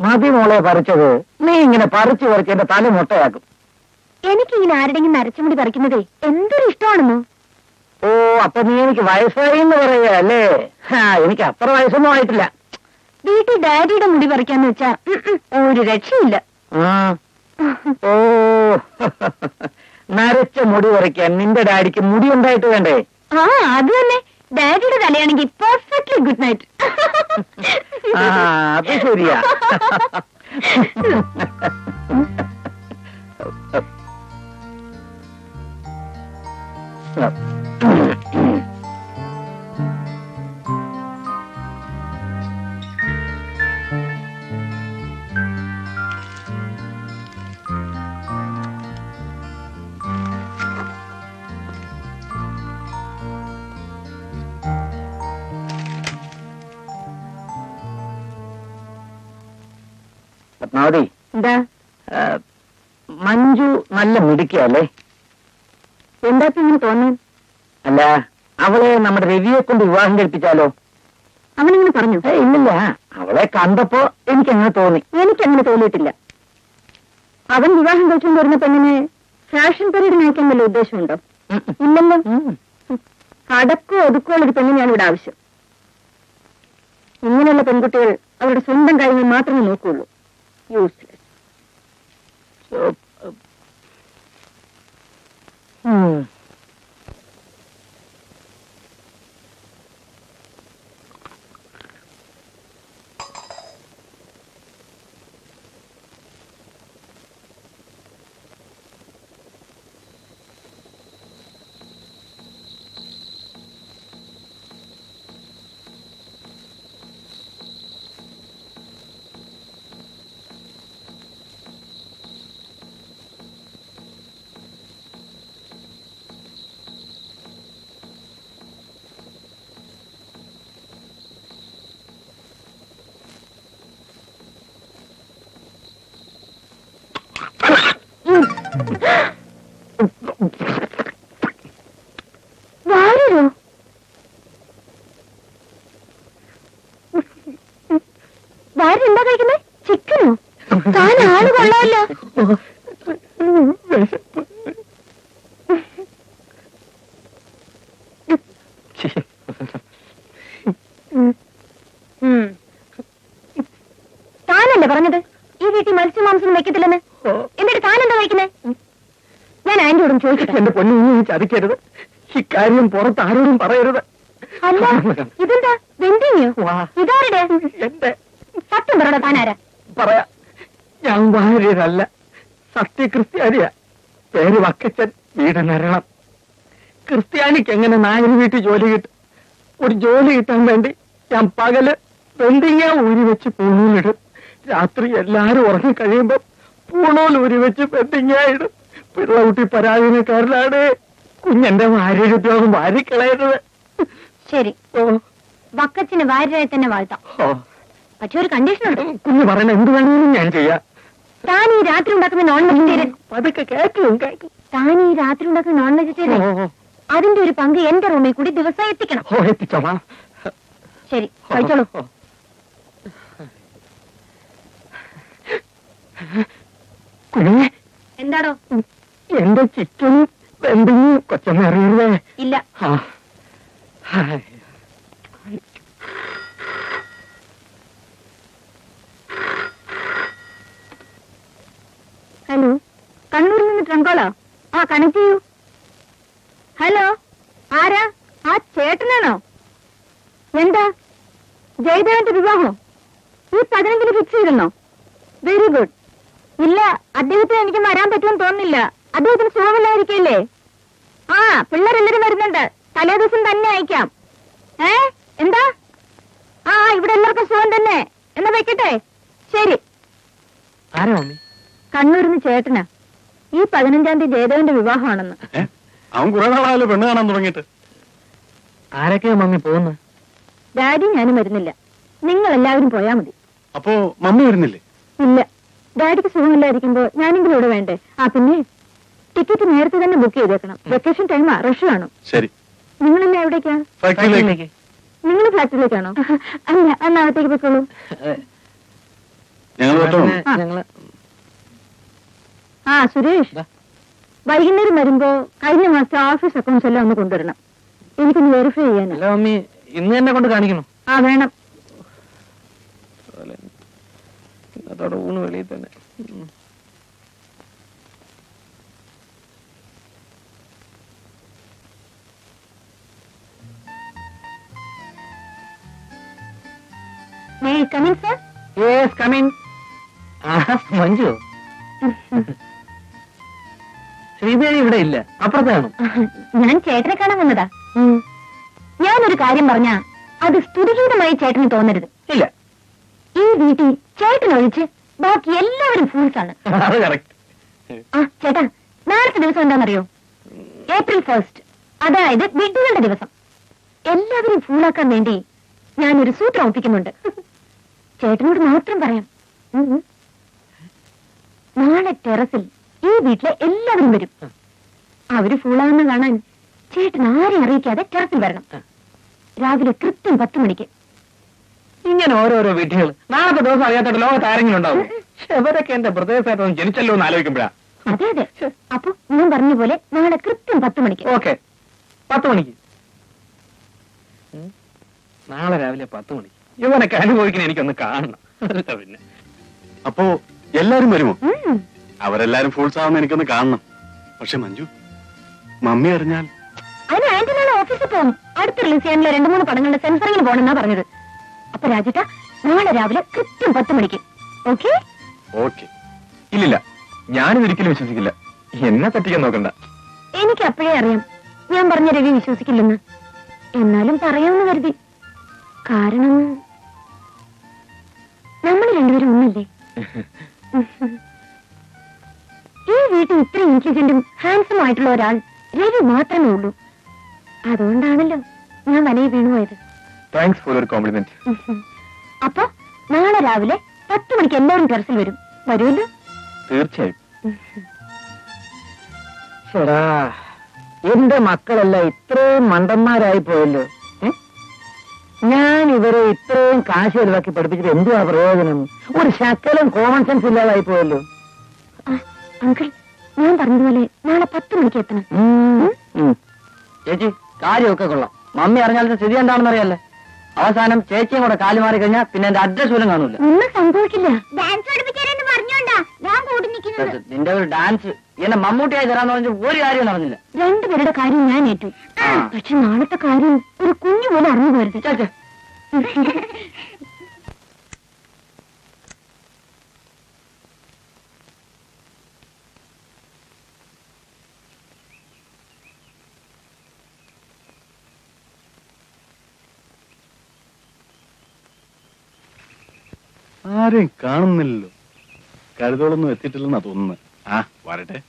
മതി മോളെ പറിച്ചത്. നീ ഇങ്ങനെ പറിച്ചു പറിച്ച് എന്റെ തല മുട്ടയാക്കും. എനിക്കിങ്ങനെ ആരുടെങ്കിലും നരച്ചുമുടി പറിക്കുന്നതേ എന്തൊരു ഇഷ്ടമാണെന്നോ. ഓ, അപ്പൊ നീ എനിക്ക് വയസ്സായി എന്ന് പറയാ അല്ലേ? എനിക്ക് അത്ര വയസ്സൊന്നും ആയിട്ടില്ല. വീട്ടിൽ ഡാഡിയുടെ മുടി പറിക്കാന്ന് വെച്ചാ ഒരു രക്ഷയില്ല. ഓ, നരച്ച മുടി പറിക്കാൻ നിന്റെ ഡാഡിക്ക് മുടി ഉണ്ടായിട്ട് വേണ്ടേ? ആ, അത് തന്നെ. ഡാഡിയുടെ തലയാണെങ്കിൽ പെർഫെക്റ്റ്ലി ഗുഡ് നൈറ്റ്. അത് ശരിയാ. പത്മാവതി, എന്താ മഞ്ജു നല്ല മിടുക്കിയല്ലേ? എന്താ ഇങ്ങനെ തോന്നാൻ? അല്ല, അവളെ നമ്മുടെ രവിയെ കൊണ്ട് വിവാഹം കഴിപ്പിച്ചാലോ? അവനിങ്ങനെ പറഞ്ഞു? ഇല്ലില്ല, അവളെ കണ്ടപ്പോ എനിക്കങ്ങനെ തോന്നി. എനിക്കങ്ങനെ തോന്നിയിട്ടില്ല. അവൻ വിവാഹം കഴിച്ചുകൊണ്ട് വരുന്ന പെണ്ണിനെ ഫാഷൻ പരേഡിന് അയക്കാൻ വല്ല ഉദ്ദേശമുണ്ടോ? ഇല്ലല്ലോ. അടക്കോ ഒതുക്കോ ഒരു പെണ്ണിനെയാണ് ഇവിടെ ആവശ്യം. ഇങ്ങനെയുള്ള പെൺകുട്ടികൾ അവരുടെ സ്വന്തം കാര്യങ്ങൾ മാത്രമേ നോക്കുകയുള്ളൂ. യൂസ്ലെസ്. വാരോ വാരെന്താ കഴിക്കുന്നേ? ചിക്കനോ? താൻ ആള് കൊള്ളാമല്ലോ. താനല്ലേ പറഞ്ഞത് ഈ വീട്ടിൽ മത്സ്യമാംസം വെക്കത്തില്ലെന്ന്? എന്നിട്ട് താനെന്താ കഴിക്കുന്നേ? ഞാൻ ആന്റിയോടും ചോദിക്കട്ടെ. എന്റെ പൊന്നു ചതിക്കരുത്. ഇക്കാര്യം പുറത്ത് ആരോടും പറയരുത്. അല്ല, ഇതെന്താ വെന്തിങ്ങിയോ? ഇതാരുടെ? എന്റെ. സത്യം പറയണ താനാരാ? പറയാ, ഞാൻ വാര്യരല്ല, സത്യക്രിസ്ത്യാനിയാ. പേര് വക്കച്ചൻ, വീട് നരണം. ക്രിസ്ത്യാനിക്ക് എങ്ങനെ നായർ വീട്ടിൽ ജോലി കിട്ടും? ഒരു ജോലി കിട്ടാൻ വേണ്ടി ഞാൻ പകല് വെന്തിങ്ങ ഊരി വെച്ച് പൂണൂലിടും. രാത്രി എല്ലാരും ഉറങ്ങി കഴിയുമ്പോ പൂണൂൽ ഊരി വെച്ച് വെന്തിങ്ങ ഇടും. പിള്ളകുട്ടി പരാധീനക്കാരനാണ്. കുഞ്ഞെന്റെ വാര്യരുദ്യോഗം വാരിക്കളയരുത്. ശരി, വക്കച്ചിന് വാര്യരായി തന്നെ വാഴ്ത്താം. പക്ഷെ ഒരു കണ്ടീഷനുണ്ട്. കുഞ്ഞ് പറയണ എന്ത് വേണമെങ്കിലും ഞാൻ ചെയ്യാം. താൻ ഈ രാത്രി ഉണ്ടാക്കുന്ന നോൺ വെജിറ്റേറിയൻ അതൊക്കെ കേൾക്കും. താൻ ഈ രാത്രി ഉണ്ടാക്കുന്ന നോൺ വെജിറ്റേറിയൻ അതിന്റെ ഒരു പങ്ക് എന്റെ റൂമിൽ കൂടി ദിവസം എത്തിക്കണം. എത്തിച്ചോളാം. ശരി, കഴിച്ചോളൂ. കുഞ്ഞേ, എന്താടോ? എന്റെ ചിക്കനും എന്തെങ്കിലും കൊച്ചമ്മ അറിയരുതേ. ഇല്ല. ഹലോ, കണ്ണൂരിൽ നിന്ന് ട്രങ്കോളോ? ആ, കണക്ട് ചെയ്യൂ. ഹലോ, ആരാ? ആ ചേട്ടനാണോ? എന്താ ജയദേവന്റെ വിവാഹം ഈ 15-ന് ഫിക്സ് ചെയ്തിരുന്നോ? Very good. ഇല്ല, അദ്ദേഹത്തിന് എനിക്ക് വരാൻ പറ്റുമെന്ന് തോന്നുന്നില്ല. അദ്ദേഹത്തിന് സുഖമില്ലായിരിക്കല്ലേ? ആ, പിള്ളേരെല്ലാരും വരുന്നുണ്ട്. തലേ ദിവസം തന്നെ അയക്കാം. എന്താ? ആ, ഇവിടെ എല്ലാവർക്കും സുഖം തന്നെ. എന്നാ വെക്കട്ടെ. ശരി. കണ്ണൂരിന്ന് ചേട്ടനാ. ഈ 15-ാം തീയതി ജയദേവന്റെ വിവാഹമാണെന്ന്. അവൻ കുറെ നാളായാലും പെണ്ണ് കാണാൻ തുടങ്ങിയിട്ട്. ആരൊക്കെയാ മമ്മി പോകുന്നത്? ഡാഡി ഞാനും വരുന്നില്ല. നിങ്ങൾ എല്ലാവരും പോയാ മതി. അപ്പോ മമ്മി വരുന്നില്ലേ? ഇല്ല, ഡാഡിക്ക് സുഖമില്ലായിരിക്കുമ്പോ ഞാനെങ്കിലും ഇവിടെ വേണ്ടേ? ആ, പിന്നെ ടിക്കറ്റ് നേരത്തെ തന്നെ ബുക്ക് ചെയ്തേക്കണം. വെക്കേഷൻ ടൈമാ, റഷ് കാണും. ശരി. നിങ്ങളെല്ലാം എവിടേക്കാ? ഫാക്ടറിയിലേക്ക്. നിങ്ങൾ ഫ്ലാറ്റിലേക്കാണോ? അല്ല, അന്നകത്തേക്ക് പോയിക്കോളൂ. ഞങ്ങൾ പറ്റോ ഞങ്ങള് ആ സുരേഷ്, ദാ. വൈകുന്നേരം വരുമ്പോ കഴിഞ്ഞ മാസത്തെ ഓഫീസ് അക്കൗണ്ട്സ് എല്ലാം ഒന്ന് കൊണ്ടുവരണം. എനിക്കൊന്ന് വെരിഫൈ ചെയ്യാനാ. അല്ല മമ്മി, ഇന്ന് തന്നെ കൊണ്ട് കാണിക്കണം. ആ വേണം. ഇന്നത്തോടെ ഊണ് വെളിയിൽ തന്നെ. May I come in, sir? Yes, come in. Manju, Sridevi ഇവിടെ ഇല്ല, അപ്പുറത്താണ്. ഞാൻ ചേട്ടനെ കാണാൻ വന്നതാ. ഞാനൊരു കാര്യം പറഞ്ഞാ അത് സ്തുതിഗീതമായി ചേട്ടന് തോന്നരുത്. ഇല്ല, ഈ വീട്ടിൽ ചേട്ടൻ ഒഴിച്ച് ബാക്കി എല്ലാവരും ഫൂൾസ് ആണ്. അത് കറക്റ്റ്. ആ ചേട്ടാ, നാളത്തെ ദിവസം എന്താണെന്നറിയോ? April 1st, അതായത് വിഡ്ഢികളുടെ ദിവസം. എല്ലാവരും ഫൂളാക്കാൻ വേണ്ടി ഞാനൊരു സൂത്രം ഒപ്പിക്കുന്നുണ്ട്. ചേട്ടനോട് മാത്രം പറയാം. നാളെ ടെറസിൽ ഈ വീട്ടിലെ എല്ലാവരും വരും. അവര് ഫൂളാകുന്ന കാണാൻ ചേട്ടൻ ആരെയും അറിയിക്കാതെ ടെറസിൽ വരണം. രാവിലെ കൃത്യം 10 മണിക്ക്. ഇങ്ങനെ ഓരോരോ വിധികൾ നാളത്തെ ദിവസം അറിയാത്ത ലോകത്ത് ആരെങ്കിലും ഉണ്ടാവും? അവരൊക്കെ എന്റെ പ്രദേശമായിട്ടൊന്നും ജനിച്ചല്ലോ എന്ന് ആലോചിക്കുമ്പോഴാ. അതെ അതെ. അപ്പൊ ഞാൻ പറഞ്ഞ പോലെ നാളെ കൃത്യം 10 മണിക്ക്. ഓക്കെ, 10 മണിക്ക്. നാളെ രാവിലെ 10 മണിക്ക്. ഇവനൊക്കെ അനുഭവിക്കുന്ന എനിക്കൊന്ന് കാണണം. അല്ല പിന്നെ അപ്പോ എല്ലാരും വരുമോ? ഉം. അവരെല്ലാരും ഫുൾസ് ആവുന്ന എനിക്കൊന്ന് കാണണം. പക്ഷെ മഞ്ജു, മമ്മി അറിഞ്ഞാൽ? അതിന് ആന്റി നാളെ ഓഫീസിൽ പോകും. അടുത്ത് റിലീസ് ചെയ്യാനുള്ള 2-3 പടങ്ങളുടെ സെൻസറിങ്ങിന് പോകണമെന്നാ പറഞ്ഞത്. അപ്പൊ രാജേട്ടാ, നാളെ രാവിലെ കൃത്യം 10 മണിക്ക്. ഓക്കെ? ഓക്കെ. ഇല്ലില്ല, ഞാനും ഒരിക്കലും വിശ്വസിക്കില്ല. എന്നെ തട്ടിക്കാൻ നോക്കണ്ട. എനിക്ക് അപ്പോഴേ അറിയാം ഞാൻ പറഞ്ഞ രവി വിശ്വസിക്കില്ലെന്ന്. എന്നാലും പറയാമെന്ന് കരുതി. കാരണം നമ്മൾ രണ്ടുപേരും ഒന്നല്ലേ. ഈ വീട്ടിൽ ഇത്ര ഇന്റലിജന്റും ഹാൻഡ്സം ആയിട്ടുള്ള ഒരാൾ രവി മാത്രമേ ഉള്ളൂ. അതുകൊണ്ടാണല്ലോ ഞാൻ വലയിൽ വീണുപോയത്. Thanks for your compliment. അപ്പൊ നാളെ രാവിലെ 10 മണിക്ക് എല്ലാവരും ടെറസിൽ വരും. വരുമല്ലോ? തീർച്ചയായും. ചേടാ, എന്റെ മക്കളെല്ലാം ഇത്രയും മണ്ടന്മാരായി പോയല്ലോ. ഞാൻ ഇവരെ ഇത്രയും കാശ് ചെലവാക്കി പഠിപ്പിച്ചിട്ട് എന്തുവാ പ്രയോജനം? ഒരു ശകലം കോമൺ സെൻസ് ഇല്ലാതായി പോയല്ലോ. അങ്കിൾ, ഞാൻ പറഞ്ഞതുപോലെ നാളെ 10 മണിക്ക് എത്തണം. ചേച്ചി, കാര്യമൊക്കെ കൊള്ളാം. മമ്മി അറിഞ്ഞാലത്തെ സ്ഥിതി എന്താണെന്ന് അറിയാലേ. അവസാനം ചേച്ചിയും കൂടെ കാലു മാറി കഴിഞ്ഞാൽ പിന്നെ എന്റെ അഡ്രസ് പോലും കാണൂല. ഒന്നും സംഭവിക്കില്ല. ഡാൻസ് പഠിപ്പിക്കാരെന്ന് പറഞ്ഞോണ്ടാ ഞാൻ കൂടി നിൽക്കുന്നത്. നിന്റെ ഒരു ഡാൻസ് എന്നെ മമ്മൂട്ടിയായി തരാന്ന് പറഞ്ഞ ഒരു കാര്യം നടന്നില്ല. രണ്ടുപേരുടെ കാര്യം ഞാൻ ഏറ്റു. പക്ഷെ നാളത്തെ കാര്യം ഒരു കുഞ്ഞു പോലെ അറിഞ്ഞു പോരുത്. ചേച്ചി, ആരെയും കാണുന്നില്ലല്ലോ. കരുതോളൊന്നും എത്തിയിട്ടില്ലെന്നാ തോന്നുന്നത്. ആ, വരട്ടെ.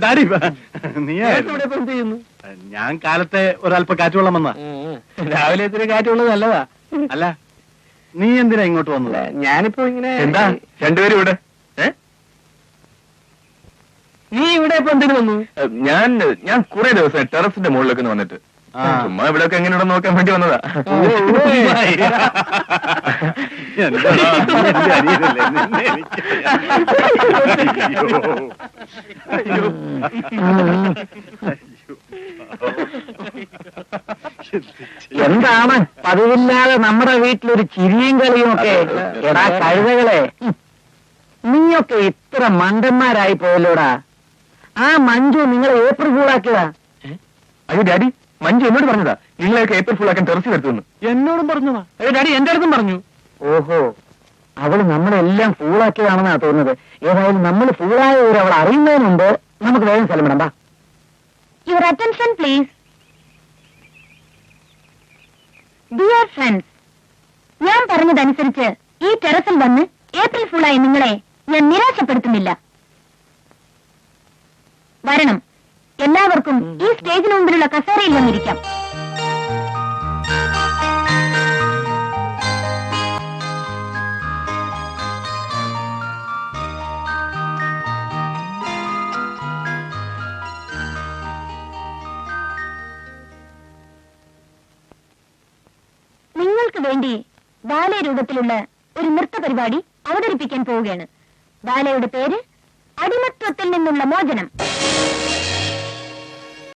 ഡാഡി, നീയാ? ഇവിടെ ഇപ്പൊ എന്ത് ചെയ്യുന്നു? ഞാൻ കാലത്തെ ഒരല്പ കാറ്റുവെള്ളം വന്നാ. രാവിലെ ഇത്തിരി കാറ്റുള്ളത് നല്ലതാ. അല്ല, നീ എന്തിനാ ഇങ്ങോട്ട് വന്നത്? ഞാനിപ്പോ ഇങ്ങനെ എന്താ രണ്ടുപേരും ഇവിടെ? നീ ഇവിടെ ഇപ്പൊ എന്തിനു വന്നു? ഞാൻ കുറെ ദിവസം ടെറസിന്റെ മുകളിലേക്ക് വന്നിട്ട് ചുമ്മാ ഇവിടെയൊക്കെ എങ്ങനെയുണ്ടോ നോക്കാൻ വേണ്ടി വന്നതാ. എന്താണ് പതിവില്ലാതെ നമ്മുടെ വീട്ടിലൊരു ചിരിയും കളിയും ഒക്കെ? എടാ കഴുതകളെ, നീയൊക്കെ ഇത്ര മണ്ടന്മാരായി പോയല്ലോടാ. ആ മഞ്ജു നിങ്ങളെ ഏപ്രിൽ ഫൂളാക്കിയതാ. അയ്യോ ഡാഡി, മഞ്ജു എന്നോട് പറഞ്ഞതാ നിങ്ങളെയൊക്കെ ഏപ്രിൽ ഫുള്ളാക്കാൻ ടെറസ് വരുത്തുന്നു. എന്നോടും പറഞ്ഞതാ. അയ്യോ ഡാഡി, എന്റെ അടുത്തും പറഞ്ഞു. ഓഹോ, അവള് നമ്മളെല്ലാം ഫൂളാക്കിയതാണെന്നാ തോന്നുന്നത്. ഏതായാലും നമ്മൾ ഫൂളായ ഒരു അവൾ അറിയുന്നതിന് മുമ്പ് നമുക്ക് വേഗം സ്ഥലം വിടാം. Your attention please. Dear friends, ഞാൻ പറഞ്ഞതനുസരിച്ച് ഈ ടെറസിൽ വന്ന് ഏപ്രിൽ ഫുള്ളായി നിങ്ങളെ ഞാൻ നിരാശപ്പെടുത്തുന്നില്ല. വരണം. എല്ലാവർക്കും ഈ സ്റ്റേജിന് മുമ്പിലുള്ള കസേരയിൽ വന്നിരിക്കാം. വേണ്ടി ബാലെ രൂപത്തിലുള്ള ഒരു നൃത്ത പരിപാടി അവതരിപ്പിക്കാൻ പോവുകയാണ്. ബാലയുടെ പേര് അടിമത്വത്തിൽ നിന്നുള്ള മോചനം.